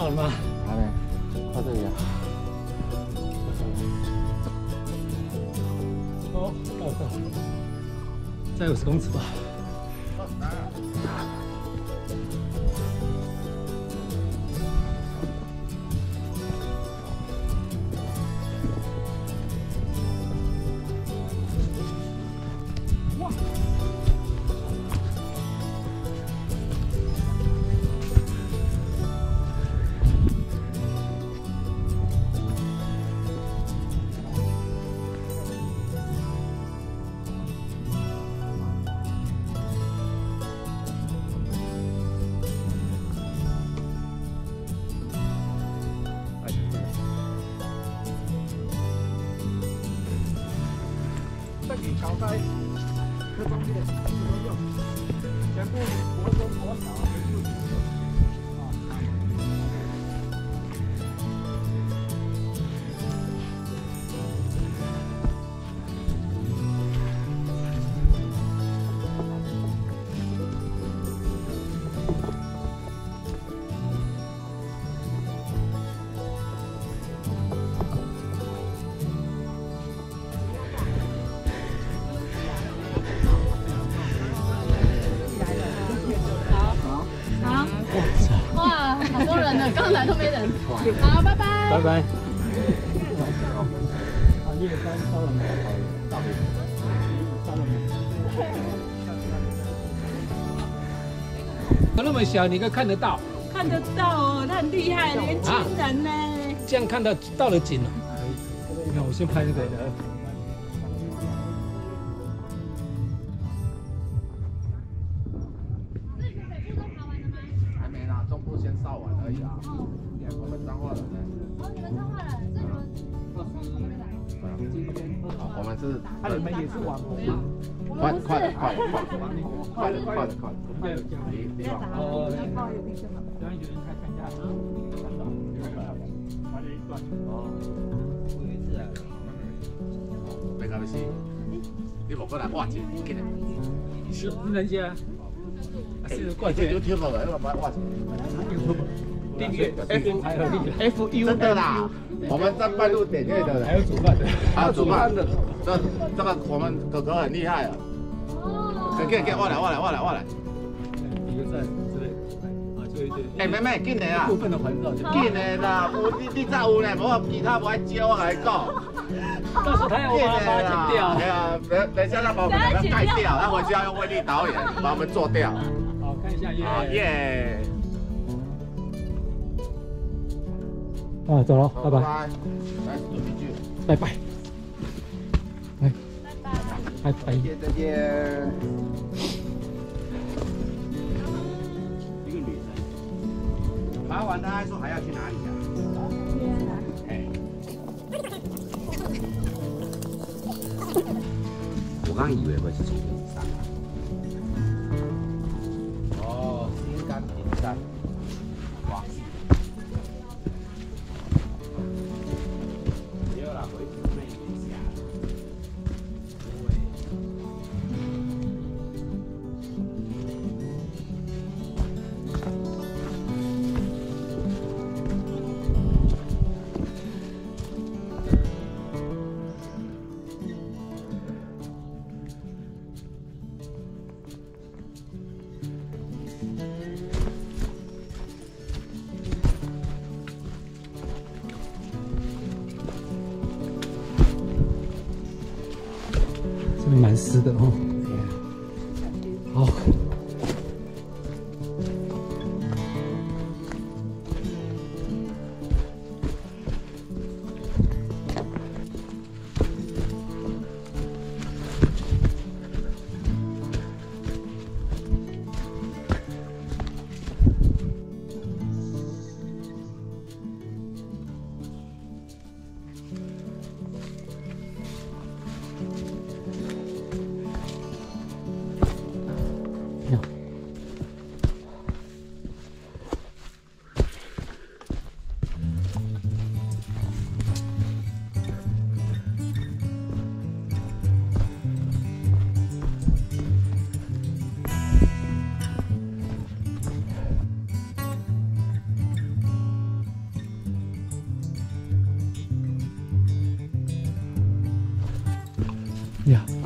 了吗？还没，到这里了。哦，到了，再50公尺吧。桥在这中间全部国中国小全部哇，好多人呢，刚来都没人。好，拜拜。拜拜。啊，1个山烧了没？烧了没？那么小，你可看得到？看得到哦，他很厉害，年轻人呢。这样看到到了景了。你看，我先拍那个。还没啦，中部先烧完而已啊。我们彰化人呢？哦，你们彰化人，所以你们我们是，你们也是网红吗？快！哦，让有人看一下。哦，没关系，你无过来挖钱，进来。是人家。是挂件。就听不了，要不然挖钱。订阅 FU 真的啦，我们在半路点阅的，还有煮饭的，还有煮饭的，这个我们哥哥很厉害啊。哦。给，我来。一个在这里，啊，就一堆。哎，妹，紧的啊！部分的环绕，紧的啦，你再有呢，无其他无爱教我来讲。但是他要把它剪掉。对啊，等一下他把我们两个盖掉，他回去要用威力导演把我们做掉。好，看一下耶。好耶。啊，走了，拜拜。来，有一句。拜拜。来，拜拜。再见。一个女生。爬完他还说还要去哪里呀？我刚以为会是从这里上来。哦，心肝平山。哇。没有啦，回去那一下。这边蛮湿的哦。好。呀。